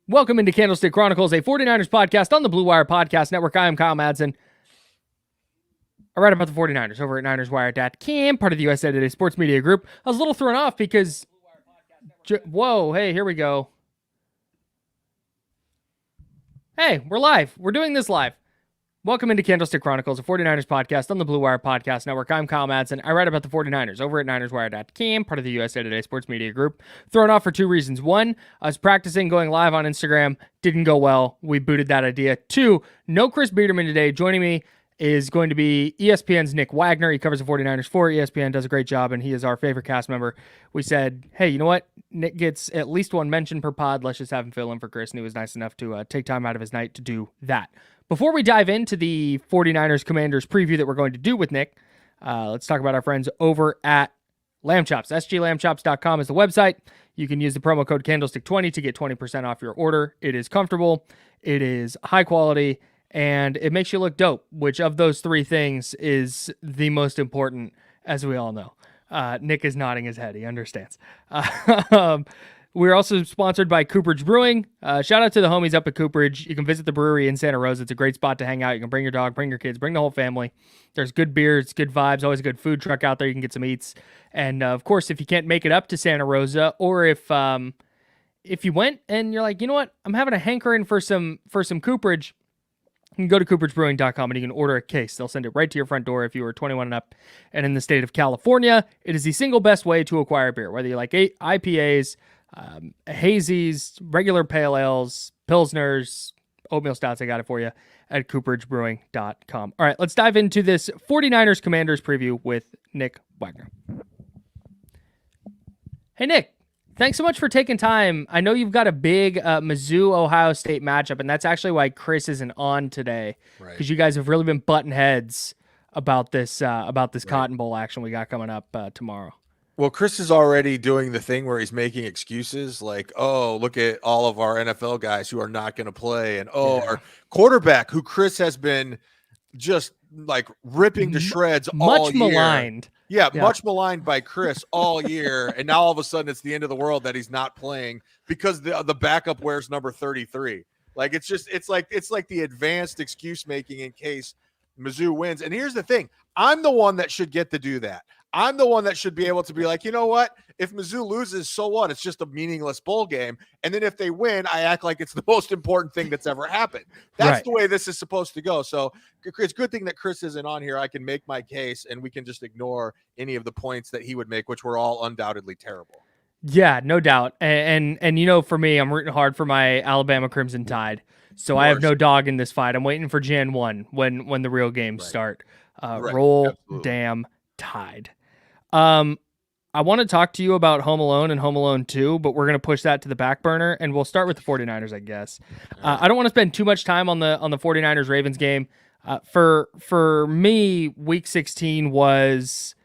Welcome into Candlestick Chronicles, a 49ers podcast on the Blue Wire Podcast Network. I am Kyle Madson. I write about the 49ers over at NinersWire.com, part of the USA Today Sports Media Group. I was a little thrown off because... Whoa, hey, here we go. Hey, we're live. We're doing this live. Welcome into Candlestick Chronicles, a 49ers podcast on the Blue Wire Podcast Network. I'm Kyle Madson. I write about the 49ers over at NinersWire.com, part of the USA Today Sports Media Group. Thrown off for two reasons. One, I was practicing going live on Instagram. Didn't go well. We booted that idea. Two, no Chris Biderman today. Joining me is going to be ESPN's Nick Wagoner. He covers the 49ers for ESPN, does a great job, and he is our favorite cast member. We said, hey, you know what? Nick gets at least one mention per pod. Let's just have him fill in for Chris, and he was nice enough to take time out of his night to do that. Before we dive into the 49ers-Commanders preview that we're going to do with Nick, let's talk about our friends over at Lamb Chops. SGLambchops.com is the website. You can use the promo code Candlestick20 to get 20% off your order. It is comfortable, it is high quality, and it makes you look dope, which of those three things is the most important, as we all know. Nick is nodding his head. He understands. We're also sponsored by Cooperage Brewing. Shout out to the homies up at Cooperage. You can visit the brewery in Santa Rosa. It's a great spot to hang out. You can bring your dog, bring your kids, bring the whole family. There's good beers, good vibes, always a good food truck out there. You can get some eats. And, of course, if you can't make it up to Santa Rosa, or if you went and you're like, you know what, I'm having a hankering for some Cooperage, you can go to cooperagebrewing.com and you can order a case. They'll send it right to your front door if you are 21 and up and in the state of California. It is the single best way to acquire beer, whether you like IPAs, hazies, regular pale ales, pilsners, oatmeal stouts. I got it for you at cooperagebrewing.com. All right, let's dive into this 49ers Commanders preview with Nick Wagoner. Hey, Nick, thanks so much for taking time. I know you've got a big Mizzou-Ohio State matchup, and that's actually why Chris isn't on today, because you guys have really been butting heads about this Cotton Bowl action we got coming up tomorrow. Well, Chris is already doing the thing where he's making excuses like, oh, look at all of our NFL guys who are not going to play. And, our quarterback who Chris has been just like ripping to shreds all year. Much maligned. Yeah, much maligned by Chris all year. And now all of a sudden it's the end of the world that he's not playing because the backup wears number 33. Like, it's like the advanced excuse making in case Mizzou wins. And here's the thing. I'm the one that should get to do that. I'm the one that should be able to be like, you know what? If Mizzou loses, so what? It's just a meaningless bowl game. And then if they win, I act like it's the most important thing that's ever happened. That's the way this is supposed to go. So it's a good thing that Chris isn't on here. I can make my case and we can just ignore any of the points that he would make, which were all undoubtedly terrible. Yeah, no doubt. And you know, for me, I'm rooting hard for my Alabama Crimson Tide. So I have no dog in this fight. I'm waiting for Jan 1 when the real games start. Roll damn Tide. I want to talk to you about Home Alone and Home Alone 2, but we're going to push that to the back burner, and we'll start with the 49ers, I guess. I don't want to spend too much time on the 49ers-Ravens game. For me, Week 16 was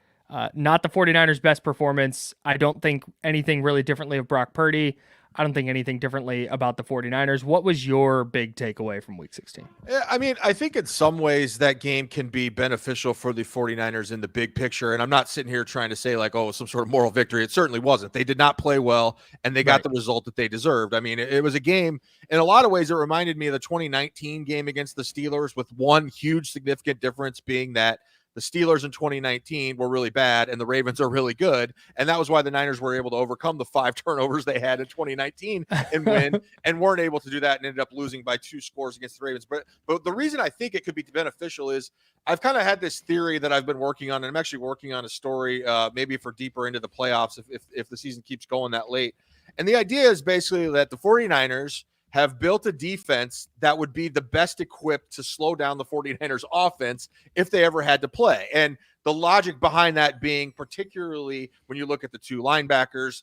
not the 49ers' best performance. I don't think anything really differently of Brock Purdy. I don't think anything differently about the 49ers. What was your big takeaway from Week 16? I mean, I think in some ways that game can be beneficial for the 49ers in the big picture. And I'm not sitting here trying to say like, oh, some sort of moral victory. It certainly wasn't. They did not play well, and they got the result that they deserved. I mean, it was a game, in a lot of ways, it reminded me of the 2019 game against the Steelers, with one huge significant difference being that the Steelers in 2019 were really bad and the Ravens are really good. And that was why the Niners were able to overcome the 5 turnovers they had in 2019 and win, and weren't able to do that and ended up losing by 2 scores against the Ravens. But the reason I think it could be beneficial is I've kind of had this theory that I've been working on, and I'm actually working on a story maybe for deeper into the playoffs if the season keeps going that late. And the idea is basically that the 49ers have built a defense that would be the best equipped to slow down the 49ers offense if they ever had to play. And the logic behind that being, particularly when you look at the 2 linebackers,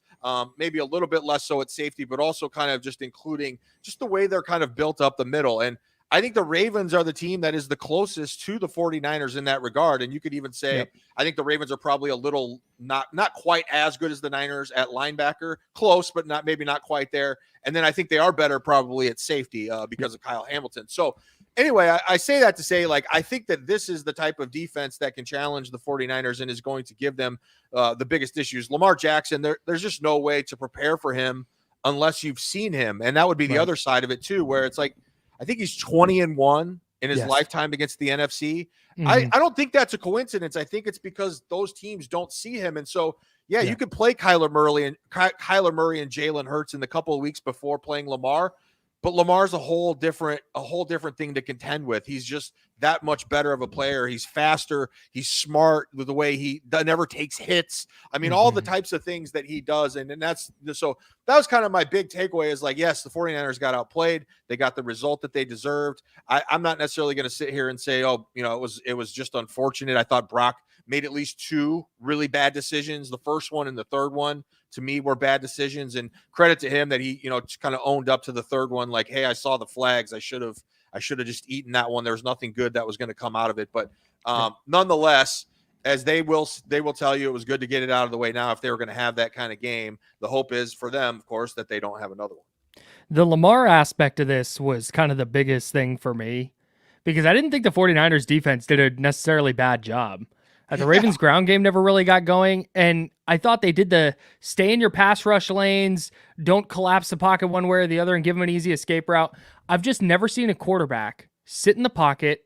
maybe a little bit less so at safety, but also kind of just including just the way they're kind of built up the middle. And I think the Ravens are the team that is the closest to the 49ers in that regard. And you could even say, I think the Ravens are probably a little not quite as good as the Niners at linebacker, close, but maybe not quite there. And then I think they are better probably at safety because of Kyle Hamilton. So anyway, I say that to say, like, I think that this is the type of defense that can challenge the 49ers and is going to give them the biggest issues. Lamar Jackson, there's just no way to prepare for him unless you've seen him. And that would be the Right. other side of it too, where it's like, I think he's 20-1 in his Yes. lifetime against the NFC. Mhm. I don't think that's a coincidence. I think it's because those teams don't see him. And so, yeah. Yeah. You could play Kyler Murray and Jalen Hurts in the couple of weeks before playing Lamar, but Lamar's a whole different thing to contend with. He's just that much better of a player. He's faster. He's smart with the way he never takes hits. I mean, all the types of things that he does. And that's so that was kind of my big takeaway is like, yes, the 49ers got outplayed. They got the result that they deserved. I'm not necessarily going to sit here and say, oh, it was just unfortunate. I thought Brock made at least two really bad decisions. The first one and the third one to me were bad decisions, and credit to him that he, kind of owned up to the third one. Like, hey, I saw the flags. I should have just eaten that one. There was nothing good that was going to come out of it. But nonetheless, as they will tell you, it was good to get it out of the way now. If they were going to have that kind of game, the hope is for them, of course, that they don't have another one. The Lamar aspect of this was kind of the biggest thing for me because I didn't think the 49ers defense did a necessarily bad job. The Ravens ground game never really got going, and I thought they did the stay in your pass rush lanes, don't collapse the pocket one way or the other and give them an easy escape route. I've just never seen a quarterback sit in the pocket,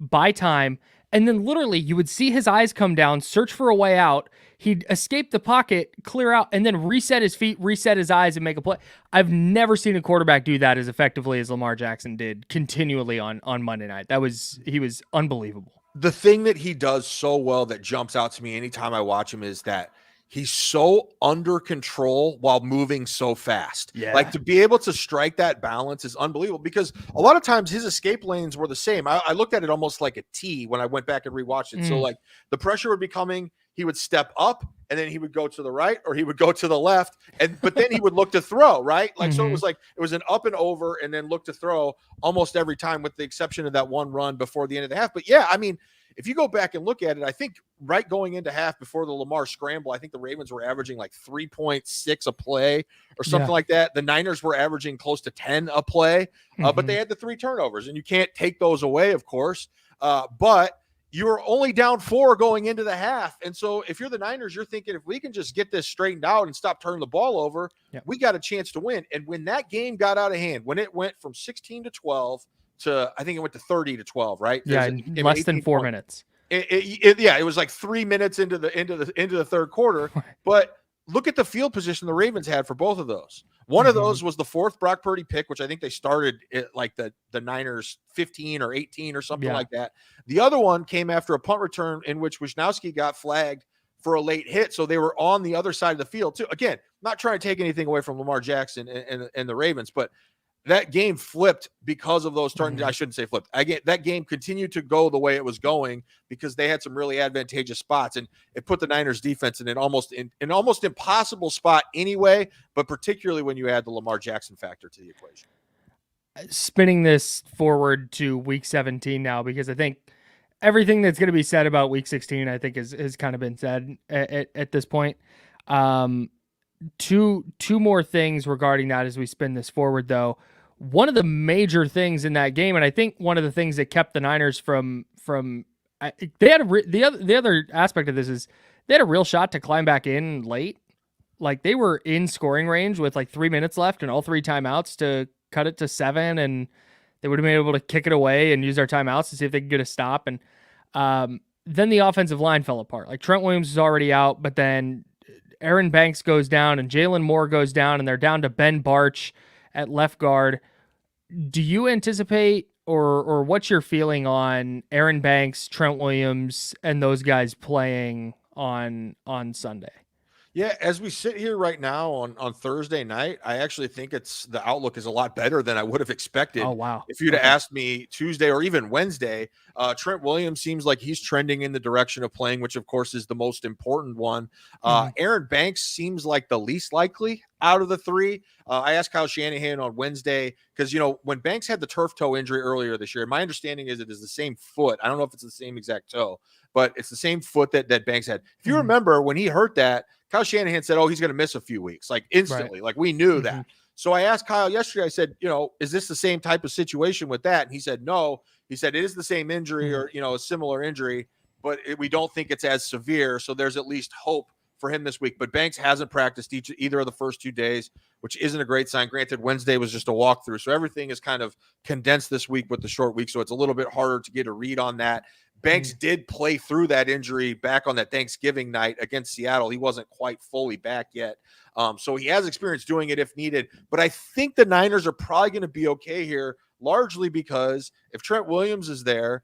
buy time, and then literally you would see his eyes come down, search for a way out. He'd escape the pocket, clear out, and then reset his feet, reset his eyes, and make a play. I've never seen a quarterback do that as effectively as Lamar Jackson did continually on Monday night. He was unbelievable. The thing that he does so well that jumps out to me anytime I watch him is that he's so under control while moving so fast. Yeah. Like to be able to strike that balance is unbelievable because a lot of times his escape lanes were the same. I looked at it almost like a T when I went back and rewatched it. So like the pressure would be coming, he would step up and then he would go to the right or he would go to the left. But then he would look to throw, right? Like, so it was an up and over and then look to throw almost every time with the exception of that one run before the end of the half. But yeah, I mean, if you go back and look at it, I think right going into half before the Lamar scramble, I think the Ravens were averaging like 3.6 a play or something like that. The Niners were averaging close to 10 a play, but they had the 3 turnovers and you can't take those away, of course. But you were only down 4 going into the half. And so if you're the Niners, you're thinking if we can just get this straightened out and stop turning the ball over, we got a chance to win. And when that game got out of hand, when it went from 16-12 to, I think it went to 30-12, right? Yeah, less than 4 minutes. It was like 3 minutes into the third quarter. But look at the field position the Ravens had for both of those. One of those was the 4th Brock Purdy pick, which I think they started at like the Niners 15 or 18 or something like that. The other one came after a punt return in which Wisnowski got flagged for a late hit. So they were on the other side of the field too. Again, not trying to take anything away from Lamar Jackson and the Ravens, but that game flipped because of those turns. I shouldn't say flipped. That game continued to go the way it was going because they had some really advantageous spots, and it put the Niners defense in an almost impossible spot anyway, but particularly when you add the Lamar Jackson factor to the equation. Spinning this forward to week 17 now, because I think everything that's going to be said about week 16, I think has kind of been said at this point. Two more things regarding that as we spin this forward, though. One of the major things in that game, and I think one of the things that kept the Niners from they had the other aspect of this is they had a real shot to climb back in late. Like they were in scoring range with like 3 minutes left and all 3 timeouts to cut it to 7, and they would have been able to kick it away and use their timeouts to see if they could get a stop. And then the offensive line fell apart. Like Trent Williams was already out, but then Aaron Banks goes down and Jalen Moore goes down, and they're down to Ben Barch at left guard. Do you anticipate or what's your feeling on Aaron Banks, Trent Williams, and those guys playing on Sunday? Yeah, as we sit here right now on Thursday night, I actually think the outlook is a lot better than I would have expected. Oh, wow. If you'd have asked me Tuesday or even Wednesday, Trent Williams seems like he's trending in the direction of playing, which of course is the most important one. Aaron Banks seems like the least likely out of the 3. I asked Kyle Shanahan on Wednesday because, when Banks had the turf toe injury earlier this year, my understanding is it is the same foot. I don't know if it's the same exact toe, but it's the same foot that Banks had. If you remember when he hurt that, Kyle Shanahan said, oh, he's going to miss a few weeks, like instantly. Like we knew that. So I asked Kyle yesterday, I said, is this the same type of situation with that? And he said, no. He said, it is the same injury or, a similar injury, but we don't think it's as severe. So there's at least hope for him this week. But Banks hasn't practiced either of the first 2 days, which isn't a great sign. Granted, Wednesday was just a walkthrough, so everything is kind of condensed this week with the short week, so it's a little bit harder to get a read on that. Banks did play through that injury back on that Thanksgiving night against Seattle. He wasn't quite fully back yet. So he has experience doing it if needed. But I think the Niners are probably going to be okay here, largely because if Trent Williams is there,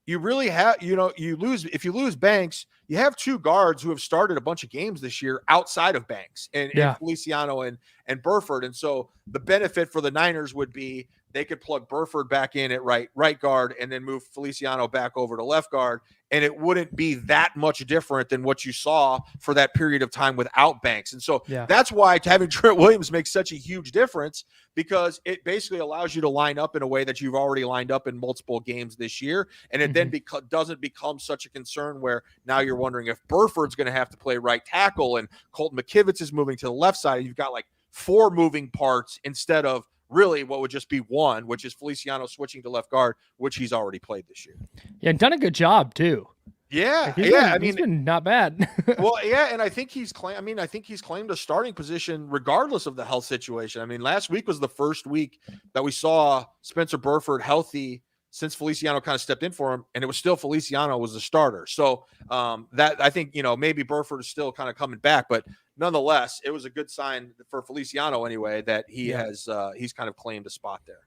you really have, if you lose Banks, you have 2 guards who have started a bunch of games this year outside of Banks and Feliciano and Burford. And so the benefit for the Niners would be they could plug Burford back in at right guard and then move Feliciano back over to left guard. And it wouldn't be that much different than what you saw for that period of time without Banks. And so that's why having Trent Williams makes such a huge difference, because it basically allows you to line up in a way that you've already lined up in multiple games this year. And it then doesn't become such a concern where now you're wondering if Burford's going to have to play right tackle and Colton McKivitz is moving to the left side. And you've got like 4 moving parts instead of really what would just be 1, which is Feliciano switching to left guard, which he's already played this year. Yeah, done a good job too. Yeah, he's been not bad. Well, yeah, and I think he's claimed a starting position regardless of the health situation. I mean, last week was the first week that we saw Spencer Burford healthy since Feliciano kind of stepped in for him, and it was still Feliciano was the starter. So that I think, maybe Burford is still kind of coming back, but nonetheless, it was a good sign for Feliciano anyway that he has he's kind of claimed a spot there.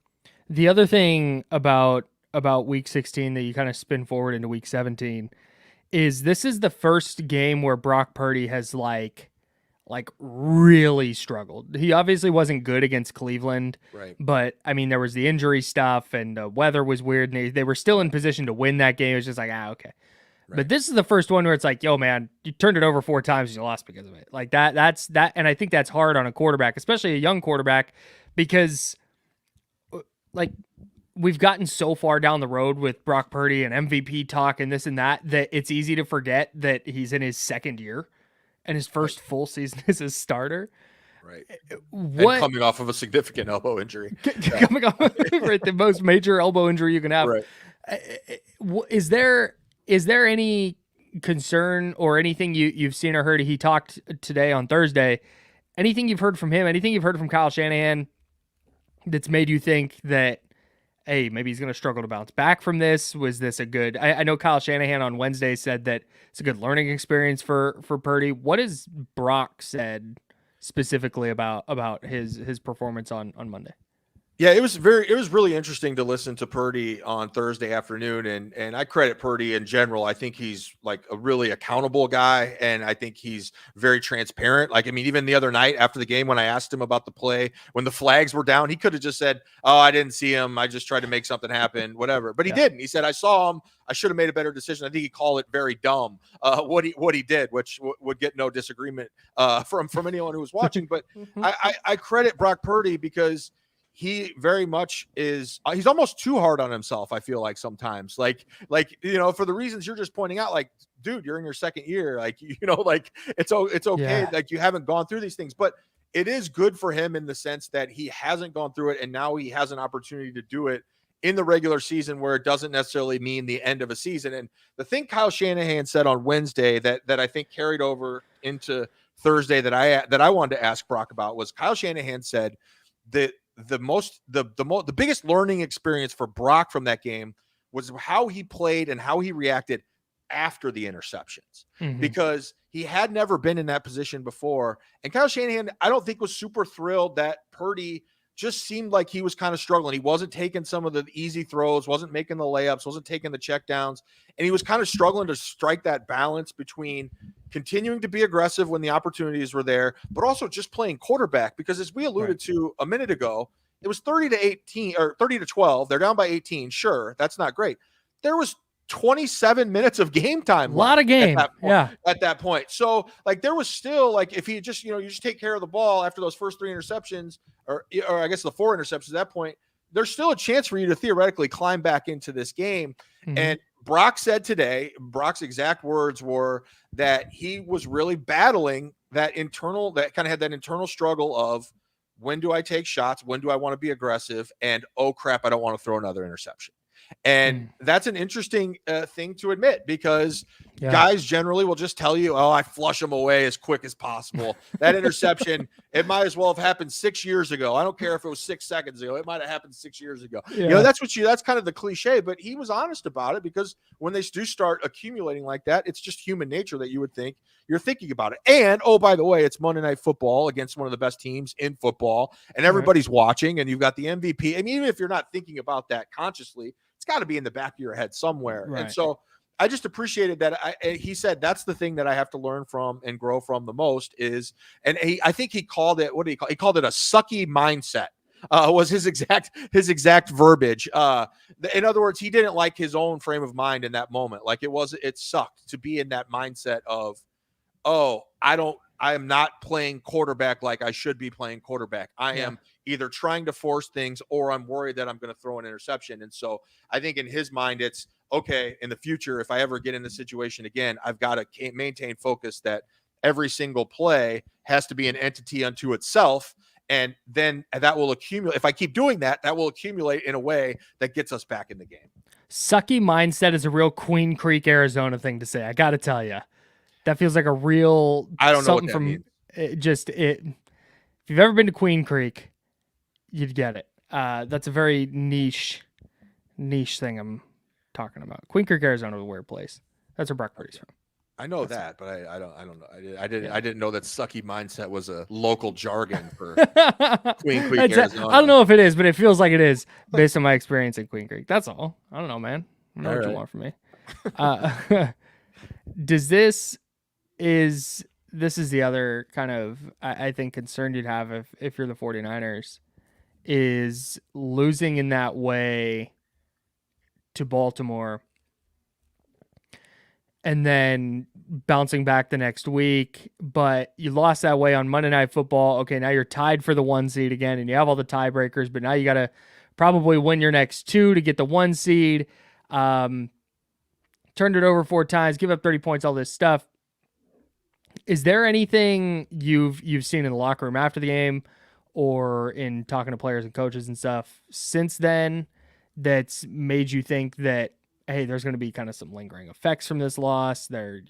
The other thing about week 16 that you kind of spin forward into week 17 is this is the first game where Brock Purdy has like really struggled. He obviously wasn't good against Cleveland, right? But I mean, there was the injury stuff and the weather was weird, and they were still in position to win that game. It was just like, okay. Right. But this is the first one where it's like, yo, man, you turned it over 4 times and you lost because of it. Like that's that. And I think that's hard on a quarterback, especially a young quarterback, because like we've gotten so far down the road with Brock Purdy and MVP talk and this and that it's easy to forget that he's in his second year and his first full season as a starter. Right. And coming off of a significant elbow injury. Coming off right, the most major elbow injury you can have. Right. Is there any concern or anything you've seen or heard? He talked today on Thursday. Anything you've heard from him? Anything you've heard from Kyle Shanahan that's made you think that, hey, maybe he's going to struggle to bounce back from this? Was this a good... I know Kyle Shanahan on Wednesday said that it's a good learning experience for Purdy. What has Brock said specifically about his performance on Monday? Yeah, it was really interesting to listen to Purdy on Thursday afternoon, and I credit Purdy in general. I think he's like a really accountable guy, and I think he's very transparent. Like, I mean, even the other night after the game when I asked him about the play, when the flags were down, he could have just said, "Oh, I didn't see him. I just tried to make something happen," whatever. But he didn't. He said, "I saw him. I should have made a better decision." I think he called it very dumb, what he did, which would get no disagreement from anyone who was watching. But I credit Brock Purdy because he very much is he's almost too hard on himself. I feel like sometimes like, for the reasons you're just pointing out, like, dude, you're in your second year. Like, like it's okay. Yeah. Like you haven't gone through these things, but it is good for him in the sense that he hasn't gone through it. And now he has an opportunity to do it in the regular season where it doesn't necessarily mean the end of a season. And the thing Kyle Shanahan said on Wednesday that I think carried over into Thursday that I wanted to ask Brock about was Kyle Shanahan said that the biggest learning experience for Brock from that game was how he played and how he reacted after the interceptions, because he had never been in that position before. And Kyle Shanahan, I don't think, was super thrilled that Purdy just seemed like he was kind of struggling. He wasn't taking some of the easy throws, wasn't making the layups, wasn't taking the checkdowns, and he was kind of struggling to strike that balance between continuing to be aggressive when the opportunities were there, but also just playing quarterback. Because as we alluded to a minute ago, it was 30-18 or 30-12. They're down by 18. Sure, that's not great. There was 27 minutes of game time. A lot of game. At that point. So like there was still like, if he just, you just take care of the ball after those first 3 interceptions or I guess the 4 interceptions at that point, there's still a chance for you to theoretically climb back into this game. And Brock said today, Brock's exact words were that he was really battling that kind of had that internal struggle of, when do I take shots? When do I want to be aggressive? And, oh crap, I don't want to throw another interception. And that's an interesting thing to admit, because Guys generally will just tell you, I flush them away as quick as possible. That interception, it might as well have happened 6 years ago. I don't care if it was 6 seconds ago. It might have happened 6 years ago. Yeah. That's kind of the cliche, but he was honest about it, because when they do start accumulating like that, it's just human nature that you would think you're thinking about it. And, by the way, it's Monday Night Football against one of the best teams in football, and everybody's watching, and you've got the MVP. I mean, even if you're not thinking about that consciously, it's got to be in the back of your head somewhere. Right. And so I just appreciated that. He said that's the thing that I have to learn from and grow from the most is, and I think he called it, what did he call it? He called it a sucky mindset. Was his exact verbiage. In other words, he didn't like his own frame of mind in that moment. Like it sucked to be in that mindset of, I am not playing quarterback like I should be playing quarterback. I am either trying to force things, or I'm worried that I'm going to throw an interception. And so I think in his mind, it's okay, in the future, if I ever get in this situation again, I've got to maintain focus that every single play has to be an entity unto itself. And then that will accumulate. If I keep doing that, that will accumulate in a way that gets us back in the game. Sucky mindset is a real Queen Creek, Arizona thing to say. I got to tell you, that feels like a real, I don't know what that means. If you've ever been to Queen Creek, you'd get it. That's a very niche thing I'm talking about. Queen Creek, Arizona is a weird place. That's where Brock Purdy's from. I know that, but I don't know. I didn't know that sucky mindset was a local jargon for Queen Creek, Arizona. I don't know if it is, but it feels like it is based on my experience in Queen Creek. That's all. I don't know, man. I don't know what you want from me. This is the other kind of, I think, concern you'd have if you're the 49ers, is losing in that way to Baltimore and then bouncing back the next week. But you lost that way on Monday Night Football. Okay, now you're tied for the 1 seed again, and you have all the tiebreakers, but now you got to probably win your next 2 to get the 1 seed. Turned it over 4 times, give up 30 points, all this stuff. Is there anything you've seen in the locker room after the game or in talking to players and coaches and stuff since then that's made you think that, hey, there's going to be kind of some lingering effects from this loss? They're,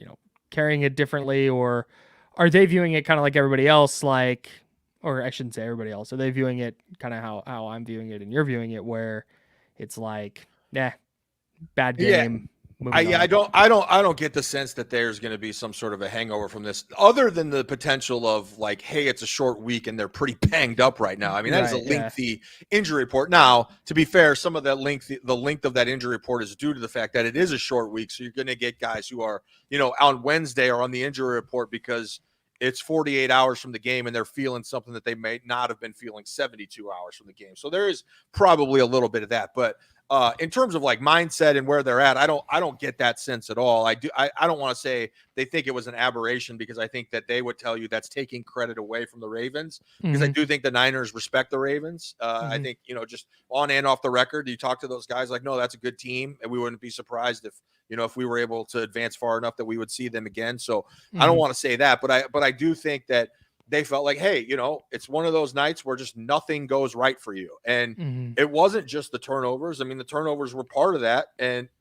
carrying it differently, or are they viewing it kind of like everybody else, or I shouldn't say everybody else. Are they viewing it kind of how I'm viewing it and you're viewing it, where it's like, bad game. I don't get the sense that there's going to be some sort of a hangover from this, other than the potential of like, hey, it's a short week and they're pretty banged up right now. I mean, that is a lengthy injury report. Now, to be fair, some of that the length of that injury report is due to the fact that it is a short week. So you're going to get guys who are, on Wednesday or on the injury report because it's 48 hours from the game and they're feeling something that they may not have been feeling 72 hours from the game. So there is probably a little bit of that, but in terms of like mindset and where they're at, I don't get that sense at all. I don't want to say they think it was an aberration, because I think that they would tell you that's taking credit away from the Ravens, because I do think the Niners respect the Ravens. I think, just on and off the record, you talk to those guys like, no, that's a good team. And we wouldn't be surprised if we were able to advance far enough that we would see them again. So I don't want to say that, but I do think that they felt like, hey, it's one of those nights where just nothing goes right for you. And it wasn't just the turnovers. I mean, the turnovers were part of that.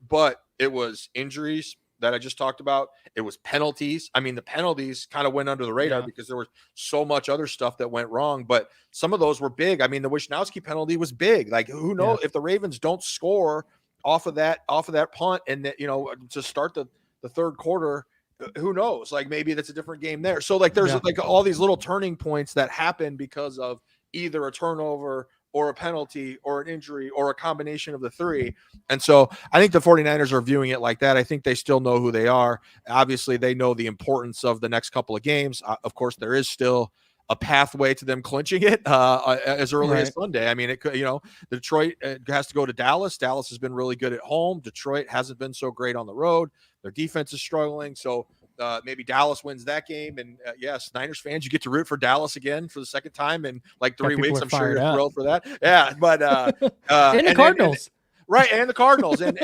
But it was injuries that I just talked about. It was penalties. I mean, the penalties kind of went under the radar because there was so much other stuff that went wrong, but some of those were big. I mean, the Wisnowski penalty was big. Like, who knows if the Ravens don't score off of that punt and that, to start the third quarter, who knows? Like, maybe that's a different game there. So like, there's like all these little turning points that happen because of either a turnover or a penalty or an injury or a combination of the three. And so I think the 49ers are viewing it like that. I think they still know who they are. Obviously they know the importance of the next couple of games. Of course, there is still a pathway to them clinching it as early as Sunday. I mean, it could, Detroit has to go to Dallas. Dallas has been really good at home. Detroit hasn't been so great on the road. Their defense is struggling. So maybe Dallas wins that game. And yes, Niners fans, you get to root for Dallas again for the second time in like 3 weeks. I'm sure you're thrilled for that. Yeah. But and the Cardinals. Right. And the Cardinals. And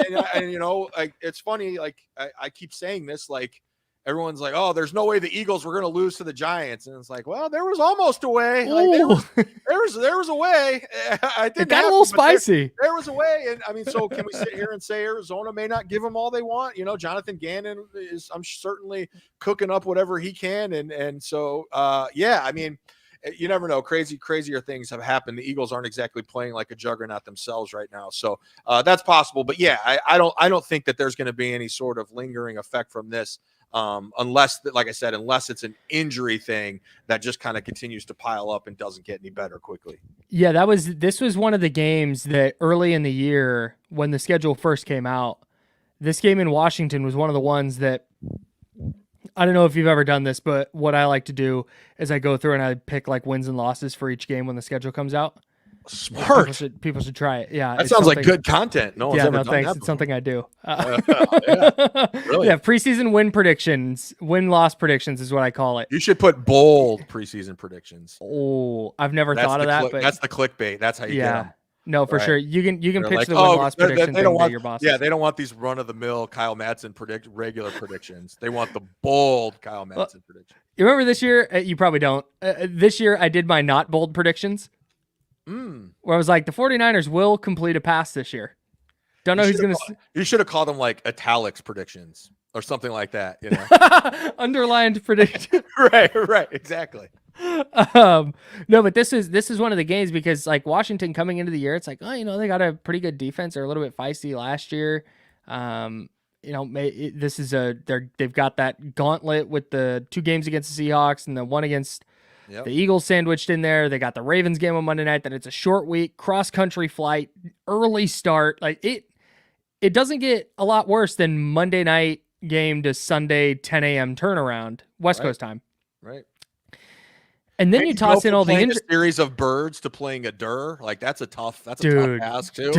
like, it's funny. Like I keep saying this, like, everyone's like, oh, there's no way the Eagles were going to lose to the Giants. And it's like, well, there was almost a way. Like there was a way. It got a little spicy. There was a way. And I mean, so can we sit here and say Arizona may not give them all they want? Jonathan Gannon is, I'm certainly cooking up whatever he can. And so, yeah, I mean, you never know. Crazier things have happened. The Eagles aren't exactly playing like a juggernaut themselves right now. So that's possible. But yeah, I don't think that there's going to be any sort of lingering effect from this. Unless, like I said, unless it's an injury thing that just kind of continues to pile up and doesn't get any better quickly. Yeah, this was one of the games that early in the year when the schedule first came out, this game in Washington was one of the ones that, I don't know if you've ever done this, but what I like to do is I go through and I pick like wins and losses for each game when the schedule comes out. Smart. People should try it. Yeah, that sounds like good content. No one's ever done thanks. that It's something I do. Yeah, really? Yeah, preseason win-loss predictions is what I call it. You should put bold preseason predictions. Oh, I've never thought of that. But that's the clickbait. That's how you get them. No, for sure. You can pitch like, the win-loss prediction they don't want, to your bosses. Yeah, they don't want these run-of-the-mill Kyle Madson regular predictions. They want the bold Kyle Madson prediction. You remember this year? You probably don't. This year, I did my not bold predictions. Where I was like, the 49ers will complete a pass this year. Don't know who's going to... You should have called them like italics predictions or something like that. You know, underlined prediction. Right. Exactly. No, but this is one of the games because like Washington coming into the year, it's like, oh, they got a pretty good defense. They're a little bit feisty last year. They've got that gauntlet with the 2 games against the Seahawks and the one against the Eagles sandwiched in there. They got the Ravens game on Monday night. Then it's a short week, cross country flight, early start. Like it doesn't get a lot worse than Monday night game to Sunday 10 a.m. turnaround West Coast time. Right. And then you toss in all the a series of birds to playing a dir. Like that's a tough ask too.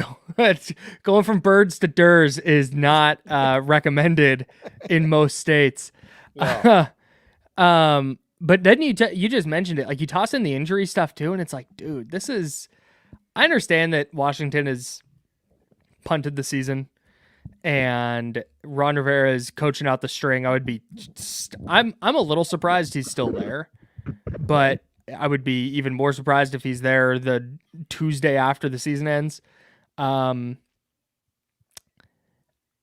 Going from birds to durs is not recommended in most states. No. But then you just mentioned it. Like you toss in the injury stuff too, and it's like, dude, I understand that Washington has punted the season, and Ron Rivera is coaching out the string. I'm a little surprised he's still there. But I would be even more surprised if he's there the Tuesday after the season ends. I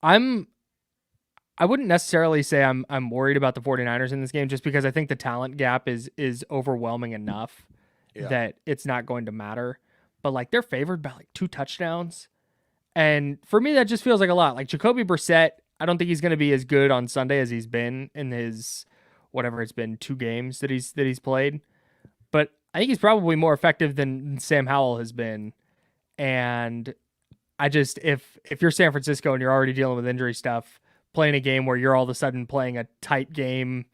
wouldn't necessarily say I'm worried about the 49ers in this game just because I think the talent gap is overwhelming enough that it's not going to matter. But like they're favored by like 2 touchdowns. And for me, that just feels like a lot. Like Jacoby Brissett, I don't think he's going to be as good on Sunday as he's been in his whatever it's been 2 games that he's played. But I think he's probably more effective than Sam Howell has been. And I just, if you're San Francisco and you're already dealing with injury stuff, playing a game where you're all of a sudden playing a tight game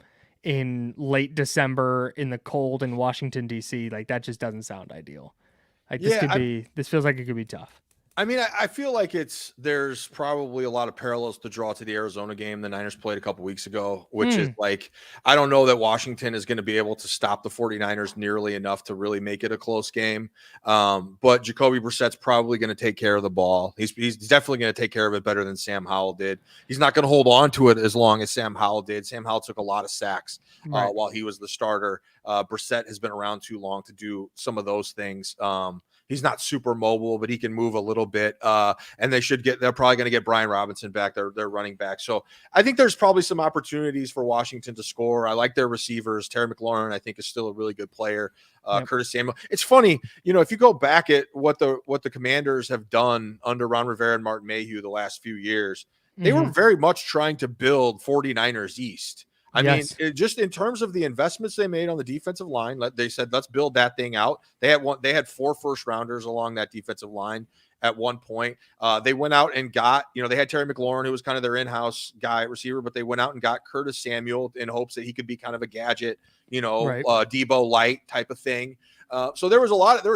in late December in the cold in Washington, D.C., like that just doesn't sound ideal. Like this feels like it could be tough. I mean, I feel like there's probably a lot of parallels to draw to the Arizona game the Niners played a couple weeks ago, which is like, I don't know that Washington is going to be able to stop the 49ers nearly enough to really make it a close game. But Jacoby Brissett's probably going to take care of the ball. He's definitely going to take care of it better than Sam Howell did. He's not going to hold on to it as long as Sam Howell did. Sam Howell took a lot of sacks while he was the starter. Brissett has been around too long to do some of those things. He's not super mobile, but he can move a little bit. And they're probably going to get Brian Robinson back. They're running back. So I think there's probably some opportunities for Washington to score. I like their receivers. Terry McLaurin, I think, is still a really good player. Curtis Samuel. It's funny, if you go back at what the Commanders have done under Ron Rivera and Martin Mayhew the last few years, they were very much trying to build 49ers East. I mean, just in terms of the investments they made on the defensive line, they said, let's build that thing out. They had 4 first rounders along that defensive line at one point. They went out and got, they had Terry McLaurin, who was kind of their in-house guy at receiver, but they went out and got Curtis Samuel in hopes that he could be kind of a gadget, Debo light type of thing. So there was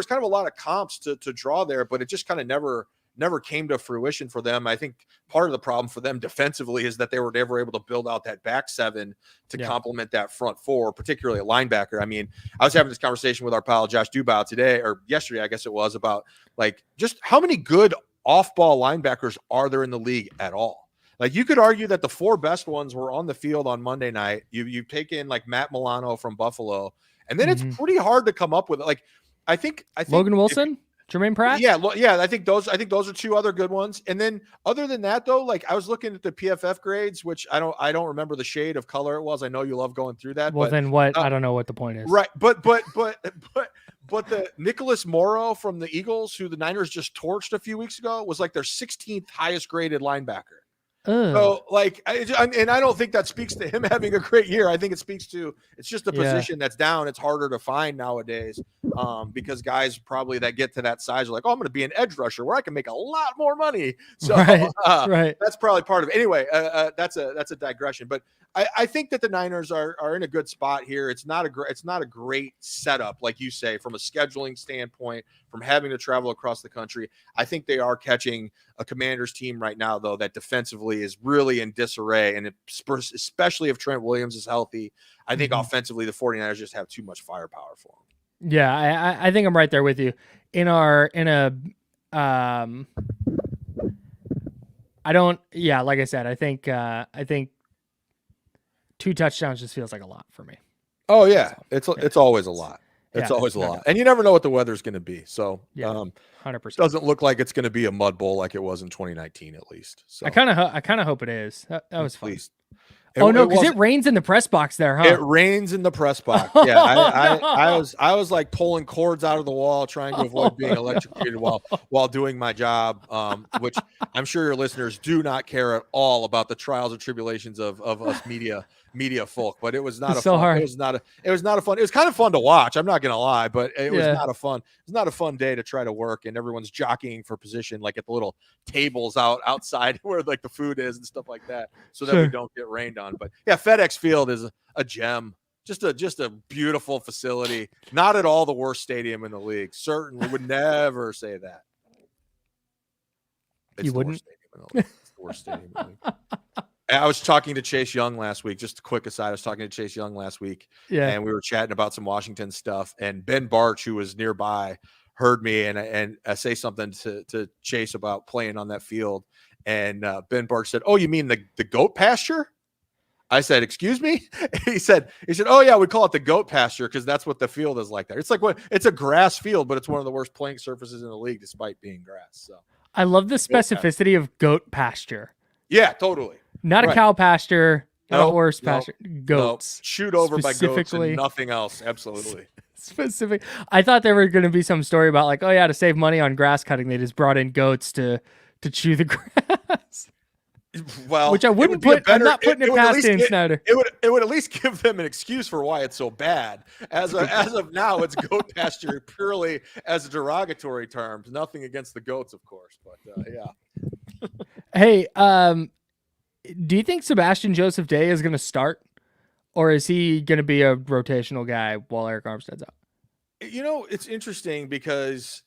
kind of a lot of comps to draw there, but it just kind of never came to fruition for them. I think part of the problem for them defensively is that they were never able to build out that back 7 to complement that front 4, particularly a linebacker. I mean, I was having this conversation with our pal Josh Dubow today, or yesterday, I guess it was, about like just how many good off-ball linebackers are there in the league at all? Like you could argue that the 4 best ones were on the field on Monday night. You take in like Matt Milano from Buffalo, and then it's pretty hard to come up with it. Like I think Logan Wilson, Jermaine Pratt. Yeah. I think those are 2 other good ones. And then other than that, though, like I was looking at the PFF grades, which I don't remember the shade of color it was. I know you love going through that. Well, then what? I don't know what the point is. Right. But the Nicholas Morrow from the Eagles, who the Niners just torched a few weeks ago, was like their 16th highest graded linebacker. So like, I don't think that speaks to him having a great year. I think it speaks to, it's just a position that's down. It's harder to find nowadays because guys probably that get to that size are like, oh, I'm going to be an edge rusher where I can make a lot more money. So right. That's probably part of it. Anyway, that's a digression, but I think that the Niners are in a good spot here. It's not a great setup, like you say, from a scheduling standpoint, from having to travel across the country. I think they are catching a Commanders team right now, though, that defensively is really in disarray. And especially if Trent Williams is healthy, I think offensively the 49ers just have too much firepower for them. Yeah, I think I'm right there with you. Like I said, I think 2 touchdowns just feels like a lot for me. Oh yeah, it's always a lot. It's always a lot, and you never know what the weather's going to be. So, 100%. Doesn't look like it's going to be a mud bowl like it was in 2019, at least. So I kind of hope it is. That was fun. Because it rains in the press box there, huh? It rains in the press box. Yeah, I was like pulling cords out of the wall, trying to avoid being electrocuted while doing my job. Which I'm sure your listeners do not care at all about the trials and tribulations of us media folk, but it was not hard. It was not a fun. It was kind of fun to watch. I'm not gonna lie, but it was not a fun day to try to work, and everyone's jockeying for position, like at the little tables outside where like the food is and stuff like that, so that we don't get rained on. But yeah, FedEx Field is a gem. Just a beautiful facility. Not at all the worst stadium in the league. Certainly would never say that. You wouldn't? It's the worst stadium in the league. I was talking to Chase Young last week. Just a quick aside. I was talking to Chase Young last week, and we were chatting about some Washington stuff. And Ben Barch, who was nearby, heard me and I say something to Chase about playing on that field. And Ben Barch said, "Oh, you mean the goat pasture?" I said, "Excuse me?" He said, "Oh yeah, we call it the goat pasture because that's what the field is like there. It's like it's a grass field, but it's one of the worst playing surfaces in the league, despite being grass." So I love the specificity of goat pasture. Yeah, totally. Not a cow pasture, not a horse pasture. Goats. Shoot over by goats and nothing else. Absolutely. Specific. I thought there were going to be some story about like, oh yeah, to save money on grass cutting, they just brought in goats to chew the grass. Well, which I wouldn't put. I'm not putting it past Dan Snyder. It would at least give them an excuse for why it's so bad. As of now, it's goat pasture purely as a derogatory term. Nothing against the goats, of course, but yeah. Hey, do you think Sebastian Joseph Day is going to start, or is he going to be a rotational guy while Eric Armstead's out? You know, it's interesting because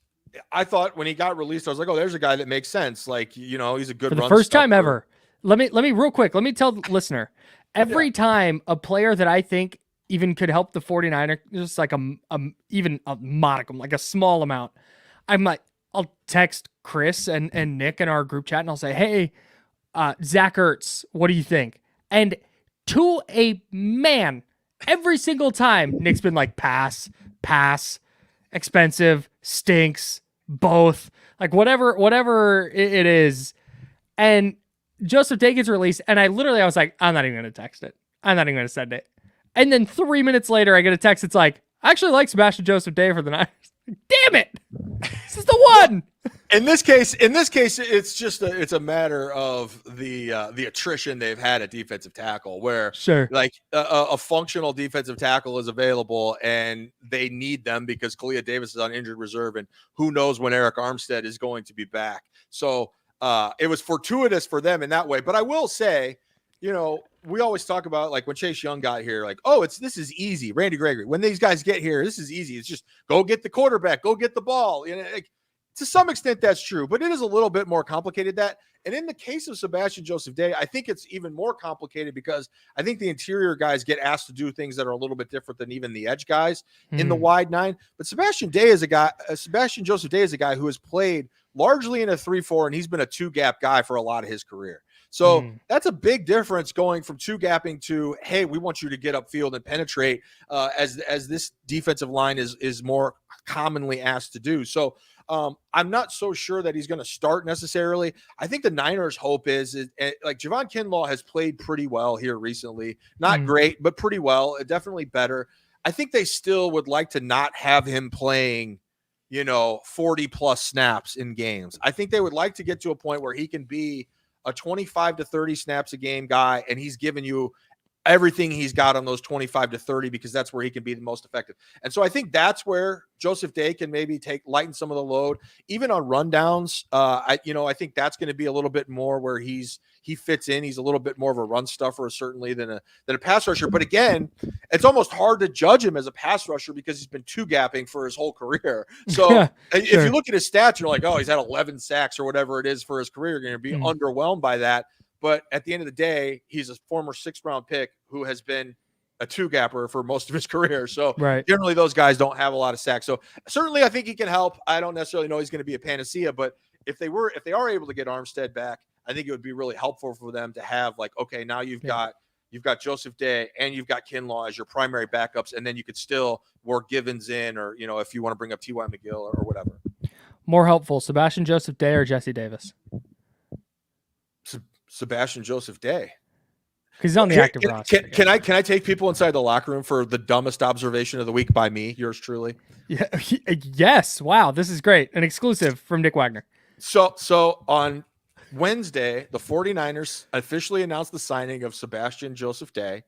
I thought when he got released, I was like, oh, there's a guy that makes sense. Like, you know, he's a good For the first time ever. Let me real quick. Let me tell the listener. Every time a player that I think even could help the 49ers, just like even a modicum, like a small amount, I'll text Chris and Nick in our group chat and I'll say, hey, Zach Ertz, what do you think? And to a man, every single time, Nick's been like, pass, expensive, stinks, both, like whatever it is. And Joseph Day gets released, and I was like, I'm not even going to text it. I'm not even going to send it. And then 3 minutes later, I get a text. It's like, I actually like Sebastian Joseph Day for the Niners. Damn it! This is the one. In this case, it's just it's a matter of the attrition they've had at defensive tackle, where like a functional defensive tackle is available, and they need them because Kalia Davis is on injured reserve, and who knows when Eric Armstead is going to be back. So it was fortuitous for them in that way. But I will say, you know, we always talk about like when Chase Young got here, like, oh, this is easy. Randy Gregory, when these guys get here, this is easy. It's just go get the quarterback, go get the ball. You know, like, to some extent that's true, but it is a little bit more complicated that. And in the case of Sebastian Joseph Day, I think it's even more complicated because I think the interior guys get asked to do things that are a little bit different than even the edge guys in the wide nine. But Sebastian Joseph Day is a guy who has played largely in a 3-4, and he's been a 2-gap guy for a lot of his career. So that's a big difference going from two gapping to, hey, we want you to get upfield and penetrate as this defensive line is more commonly asked to do. So I'm not so sure that he's going to start necessarily. I think the Niners' hope is like Javon Kinlaw has played pretty well here recently. Not great, but pretty well. Definitely better. I think they still would like to not have him playing, 40 plus snaps in games. I think they would like to get to a point where he can be a 25 to 30 snaps a game guy, and he's giving you everything he's got on those 25 to 30 because that's where he can be the most effective. And so I think that's where Joseph Day can maybe lighten some of the load, even on rundowns. I think that's going to be a little bit more where he fits in. He's a little bit more of a run stuffer certainly than a pass rusher. But again, it's almost hard to judge him as a pass rusher because he's been two gapping for his whole career. So if you look at his stats, you're like, oh, he's had 11 sacks or whatever it is for his career. You're going to be underwhelmed by that. But at the end of the day, he's a former 6th-round pick who has been a two-gapper for most of his career. So generally those guys don't have a lot of sacks. So certainly I think he can help. I don't necessarily know he's going to be a panacea, but if they are able to get Armstead back, I think it would be really helpful for them to have like, okay, now you've got Joseph Day and you've got Kinlaw as your primary backups, and then you could still work Givens in, or if you want to bring up T.Y. McGill or whatever. More helpful, Sebastian Joseph Day or Jesse Davis? Sebastian Joseph Day. Because he's on the active roster. Can I take people inside the locker room for the dumbest observation of the week by me, yours truly? Yeah. Yes. Wow. This is great. An exclusive from Nick Wagoner. So on Wednesday, the 49ers officially announced the signing of Sebastian Joseph Day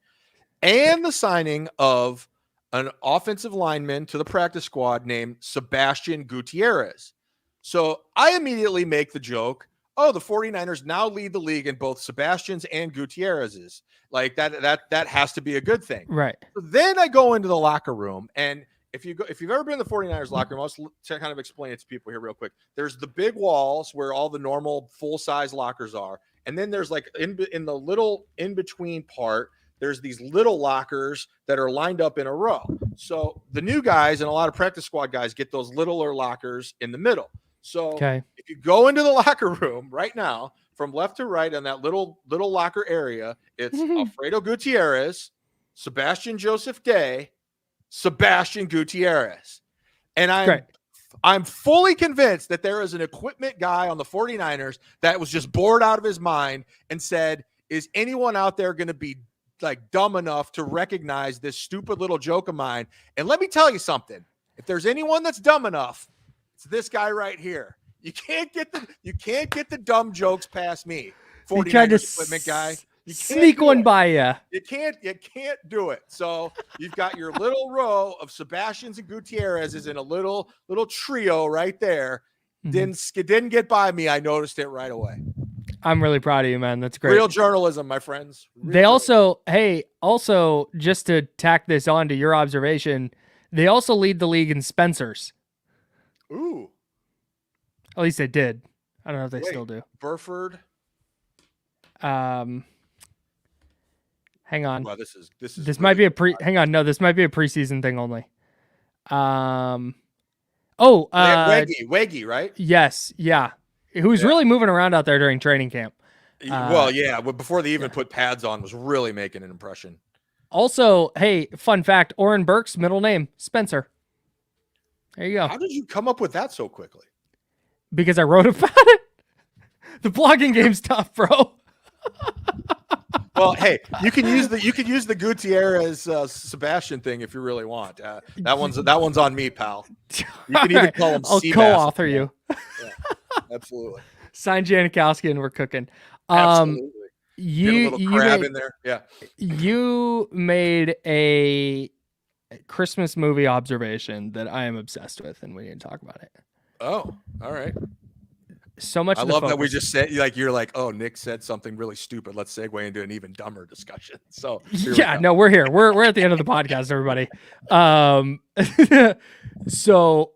and the signing of an offensive lineman to the practice squad named Sebastian Gutierrez. So I immediately make the joke, oh, the 49ers now lead the league in both Sebastian's and Gutierrez's. Like that has to be a good thing. Right. So then I go into the locker room, and if you've ever been in the 49ers locker room, I'll just kind of explain it to people here real quick. There's the big walls where all the normal full-size lockers are. And then there's like in the little in-between part, there's these little lockers that are lined up in a row. So the new guys and a lot of practice squad guys get those littler lockers in the middle. So if you go into the locker room right now, from left to right on that little locker area, it's Alfredo Gutierrez, Sebastian Joseph Day, Sebastian Gutierrez. And I'm fully convinced that there is an equipment guy on the 49ers that was just bored out of his mind and said, is anyone out there going to be like dumb enough to recognize this stupid little joke of mine? And let me tell you something. If there's anyone that's dumb enough, it's this guy right here. You can't get the dumb jokes past me. 49ers equipment guy. You sneak one by you. You can't do it. So you've got your little row of Sebastians and Gutierrez's in a little trio right there. Didn't get by me. I noticed it right away. I'm really proud of you, man. That's great. Real journalism, my friends. They also just to tack this on to your observation, they also lead the league in Spencers. Ooh. At least they did. I don't know if they still do. Burford. Hang on. Wow, this is this really might be hang on. No, this might be a preseason thing only. Waggy, right? Yes. Yeah. Who's really moving around out there during training camp. But before they even put pads on, was really making an impression. Also, hey, fun fact, Oren Burke's middle name, Spencer. There you go. How did you come up with that so quickly? Because I wrote about it. The blogging game's tough, bro. Well, hey, you can use the Gutierrez Sebastian thing if you really want. That one's on me, pal. You can even call him. I'll co-author you. Yeah, absolutely. Sign Janikowski and we're cooking. Absolutely. You Get a little crab in there. Yeah. You made a Christmas movie observation that I am obsessed with, and we need to talk about it. Oh, all right. So much. I love that we just said, like, you're like, oh, Nick said something really stupid. Let's segue into an even dumber discussion. So no, we're here. We're at the end of the podcast, everybody. So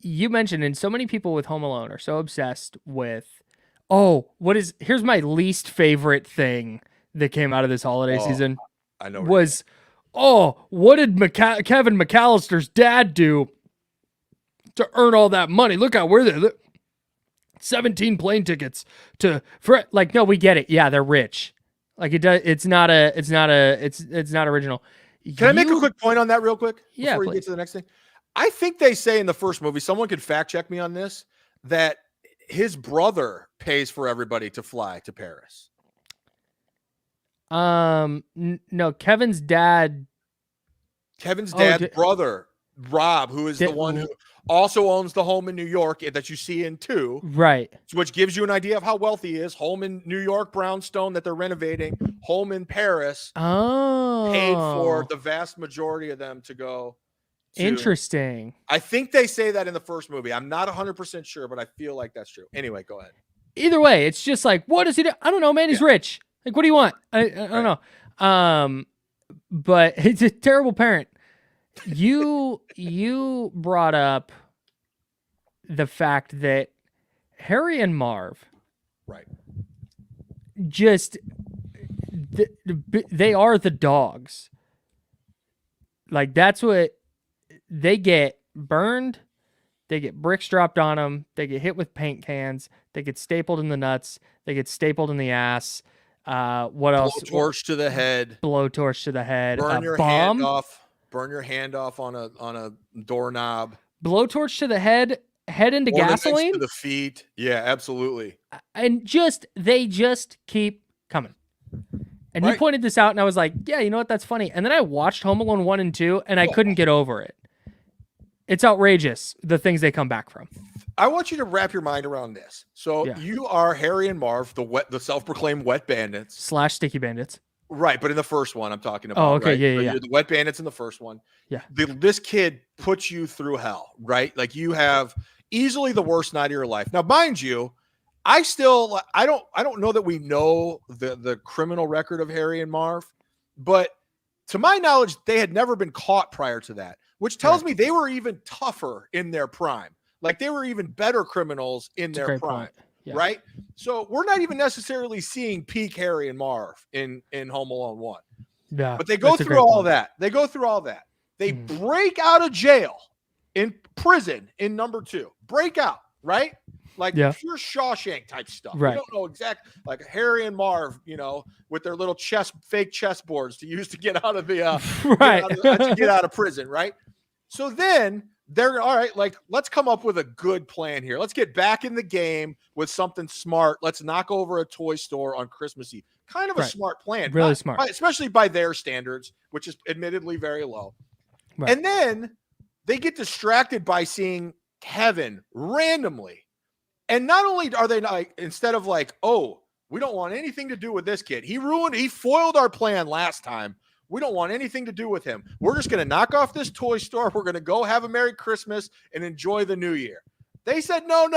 you mentioned, and so many people with Home Alone are so obsessed with, here's my least favorite thing that came out of this holiday season. I know. What did Kevin McAllister's dad do to earn all that money? Look how 17 plane tickets for like, no, we get it. Yeah, they're rich. Like it does. It's not original. Can I make a quick point on that real quick Yeah, before you get to the next thing? I think they say in the first movie, someone could fact check me on this, that his brother pays for everybody to fly to Paris. No, Kevin's dad's brother, Rob, who is the one who also owns the home in New York that you see in 2. Right. Which gives you an idea of how wealthy he is. Home in New York, brownstone that they're renovating. Home in Paris. Paid for the vast majority of them to go to. Interesting. I think they say that in the first movie. I'm not 100% sure, but I feel like that's true. Anyway, go ahead. Either way, it's just like, what does he do? I don't know, man. He's rich. Like, what do you want? I don't know. But he's a terrible parent. You brought up the fact that Harry and Marv, right, just they are the dogs. Like, that's what they get burned. They get bricks dropped on them. They get hit with paint cans. They get stapled in the nuts. They get stapled in the ass. What else? Blowtorch to the head. Blowtorch to the head. Burn your hand off. Burn your hand off on a doorknob. Blowtorch to the head. Head into gasoline. To the feet. Yeah, absolutely. And they just keep coming. And you pointed this out, and I was like, yeah, you know what? That's funny. And then I watched Home Alone 1 and 2, and I couldn't get over it. It's outrageous, the things they come back from. I want you to wrap your mind around this. So you are Harry and Marv, the self-proclaimed wet bandits. / sticky bandits. Right, but in the first one I'm talking about. Oh, okay, right? yeah. You're the wet bandits in the first one. Yeah. This kid puts you through hell, right? Like, you have easily the worst night of your life. Now, mind you, I don't know that we know the criminal record of Harry and Marv, but to my knowledge, they had never been caught prior to that, which tells me they were even tougher in their prime. Like, they were even better criminals in their prime. Yeah. Right? So we're not even necessarily seeing peak Harry and Marv in Home Alone 1. Yeah. But they go through all that. They go through all that. They break out of jail in prison in number 2. Break out, right? Like pure Shawshank type stuff. Right. We don't know exactly, like Harry and Marv, with their little fake chessboards to use to get out of the to get out of prison, right? So then they're all right, like, let's come up with a good plan here. Let's get back in the game with something smart. Let's knock over a toy store on Christmas Eve. Kind of a smart plan. Really smart. Especially by their standards, which is admittedly very low. Right. And then they get distracted by seeing Kevin randomly. And not only are they like, instead of like, oh, we don't want anything to do with this kid. He foiled our plan last time. We don't want anything to do with him. We're just going to knock off this toy store. We're going to go have a Merry Christmas and enjoy the new year. They said, no.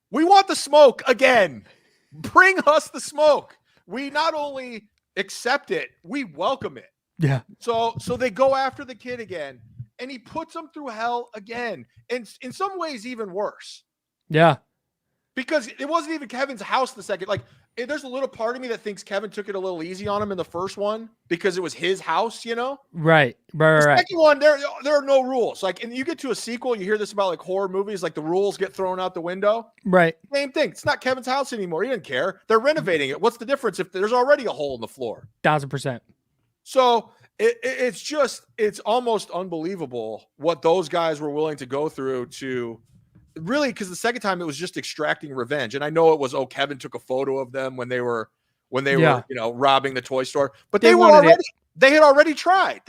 We want the smoke again. Bring us the smoke. We not only accept it, we welcome it. Yeah. So they go after the kid again, and he puts them through hell again. And in some ways, even worse. Yeah. Because it wasn't even Kevin's house the second. Like, there's a little part of me that thinks Kevin took it a little easy on him in the first one because it was his house, Right. The second one, there are no rules. Like, and you get to a sequel, you hear this about like horror movies, like the rules get thrown out the window. Right. Same thing. It's not Kevin's house anymore. He didn't care. They're renovating it. What's the difference if there's already a hole in the floor? 1000%. So it's almost unbelievable what those guys were willing to go through to. Really, because the second time it was just extracting revenge, and I know it was Kevin took a photo of them when they were robbing the toy store, but they had already tried,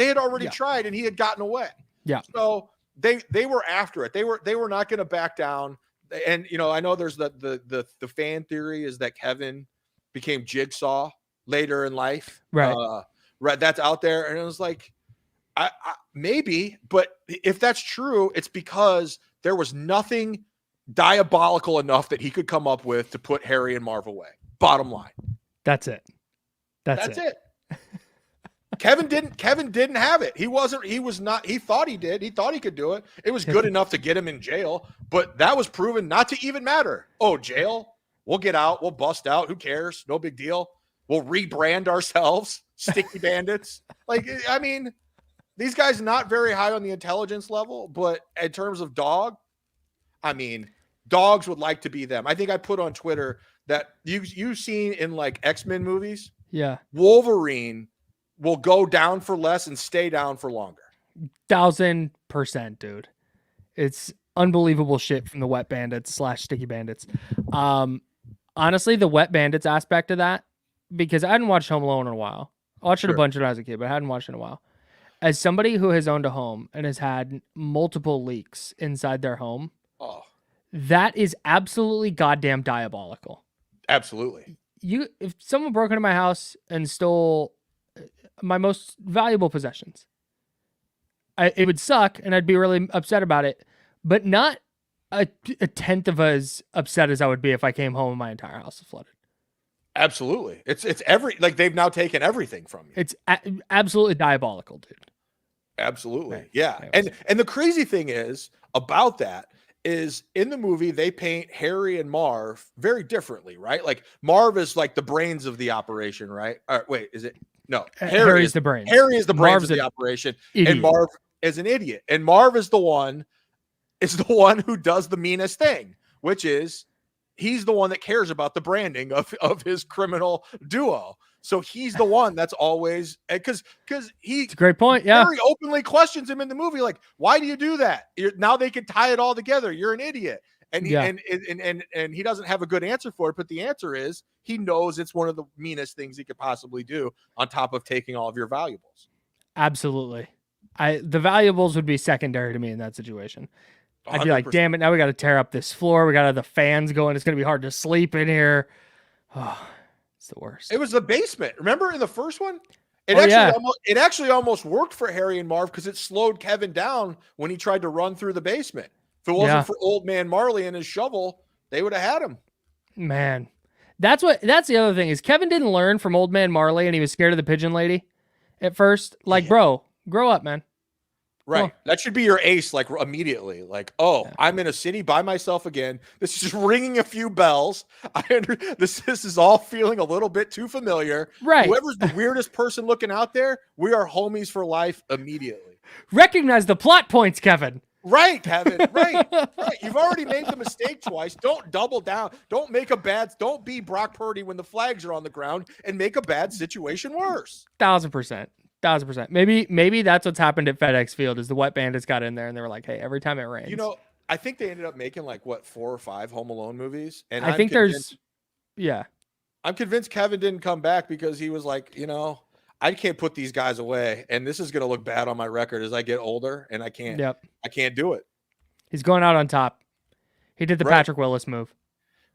and he had gotten away. Yeah. So they were after it. They were not going to back down. And I know there's the fan theory is that Kevin became Jigsaw later in life. Right. Right. That's out there, and it was like, I maybe, but if that's true, it's because there was nothing diabolical enough that he could come up with to put Harry and Marv away. Bottom line. That's it. That's it. Kevin didn't have it. He thought he did. He thought he could do it. It was good enough to get him in jail, but that was proven not to even matter. Oh, jail? We'll get out. We'll bust out. Who cares? No big deal. We'll rebrand ourselves. Sticky bandits. Like, I mean, these guys not very high on the intelligence level, but in terms of dog, I mean, Dogs would like to be them. I think I put on Twitter that you've seen in like X-Men movies. Yeah. Wolverine will go down for less and stay down for longer. 1000%, dude. It's unbelievable shit from the Wet Bandits / Sticky Bandits. Honestly, the Wet Bandits aspect of that, because I hadn't watched Home Alone in a while. I watched it a bunch when I was a kid, but I hadn't watched it in a while. As somebody who has owned a home and has had multiple leaks inside their home, that is absolutely goddamn diabolical. Absolutely. If someone broke into my house and stole my most valuable possessions, it would suck and I'd be really upset about it, but not a tenth of as upset as I would be if I came home and my entire house was flooded. Absolutely. It's they've now taken everything from you. It's absolutely diabolical, dude. Absolutely. Right. Yeah. And the crazy thing is about that is in the movie, they paint Harry and Marv very differently, right? Like Marv is like the brains of the operation, right? Wait, is it? No, Harry is the brains. Harry is the brains of the operation, idiot. And Marv is an idiot. And Marv is the one who does the meanest thing, which is he's the one that cares about the branding of his criminal duo. So he's the one that's always, because it's a great point. Yeah. Harry openly questions him in the movie, like, why do you do that? Now they can tie it all together. You're an idiot. And he doesn't have a good answer for it, but the answer is he knows it's one of the meanest things he could possibly do on top of taking all of your valuables. Absolutely. The valuables would be secondary to me in that situation. I'd 100%. Be like, damn it, now we got to tear up this floor. We got to have the fans going. It's going to be hard to sleep in here. Oh, it's the worst. It was the basement. Remember in the first one? It actually almost worked for Harry and Marv because it slowed Kevin down when he tried to run through the basement. If it wasn't for old man Marley and his shovel, they would have had him. Man, that's the other thing is Kevin didn't learn from old man Marley and he was scared of the pigeon lady at first. Like, bro, grow up, man. Right. That should be your ace, like immediately. Like, I'm in a city by myself again. This is just ringing a few bells. This is all feeling a little bit too familiar. Right. Whoever's the weirdest person looking out there, we are homies for life immediately. Recognize the plot points, Kevin. Right, Kevin. Right. You've already made the mistake twice. Don't double down. Don't be Brock Purdy when the flags are on the ground and make a bad situation worse. 1000%. 1000%. Maybe that's what's happened at FedEx Field is the Wet Bandits got in there and they were like, hey, every time it rains. You know, I think they ended up making like 4 or 5 Home Alone movies. And I'm convinced Kevin didn't come back because he was like, I can't put these guys away. And this is going to look bad on my record as I get older and I can't do it. He's going out on top. He did the Patrick Willis move.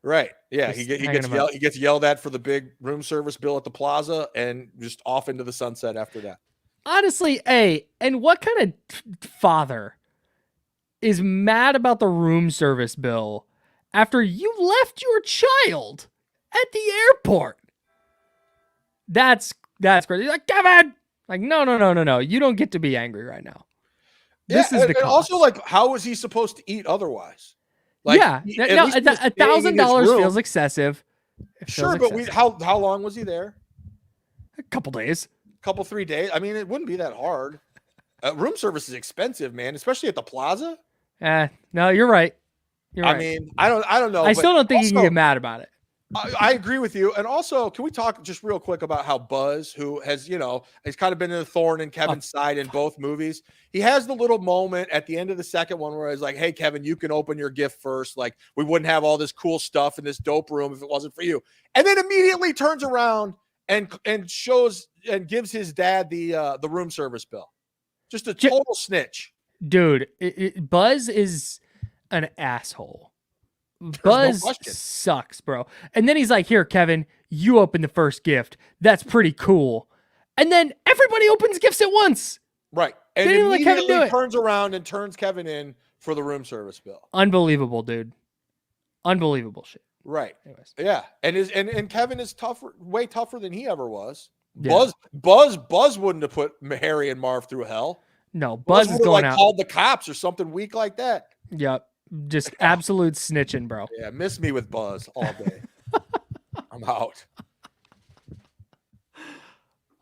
Right. Yeah. He gets yelled at for the big room service bill at the plaza and just off into the sunset after that. Honestly, and what kind of father is mad about the room service bill after you left your child at the airport? That's crazy. He's like, Kevin, like, no. You don't get to be angry right now. This is the cost. Also, like, how was he supposed to eat otherwise? Like, $1,000 feels excessive. Sure, but how long was he there? A couple days. 3 days. I mean, it wouldn't be that hard. Room service is expensive, man, especially at the plaza. No, you're right. I mean, I don't know. I still don't think you can get mad about it. I agree with you. And also, can we talk just real quick about how Buzz, who has, has kind of been a thorn in Kevin's side in both movies. He has the little moment at the end of the second one where he's like, hey, Kevin, you can open your gift first. Like, we wouldn't have all this cool stuff in this dope room if it wasn't for you. And then immediately turns around and shows and gives his dad the room service bill. Just a total snitch. Dude, Buzz is an asshole. Buzz sucks, bro. And then he's like, here, Kevin, you open the first gift. That's pretty cool. And then everybody opens gifts at once. Right. And immediately turns around and turns Kevin in for the room service bill. Unbelievable, dude. Unbelievable shit. Right. Anyways. Yeah. And Kevin is way tougher than he ever was. Yeah. Buzz wouldn't have put Harry and Marv through hell. No, Buzz is going out. Called the cops or something weak like that. Yep. Just absolute snitching, bro. Yeah, miss me with Buzz all day. I'm out. Well,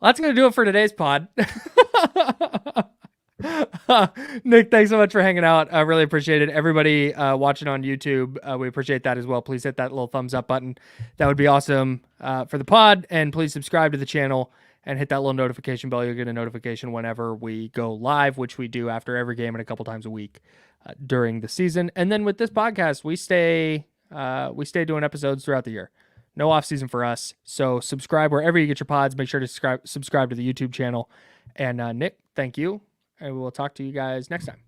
that's going to do it for today's pod. Nick, thanks so much for hanging out. I really appreciate it. Everybody watching on YouTube, we appreciate that as well. Please hit that little thumbs up button. That would be awesome for the pod. And please subscribe to the channel and hit that little notification bell. You'll get a notification whenever we go live, which we do after every game and a couple times a week during the season. And then with this podcast, we stay doing episodes throughout the year. No off season for us. So subscribe wherever you get your pods. Make sure to subscribe to the YouTube channel. And Nick, thank you. And we'll talk to you guys next time.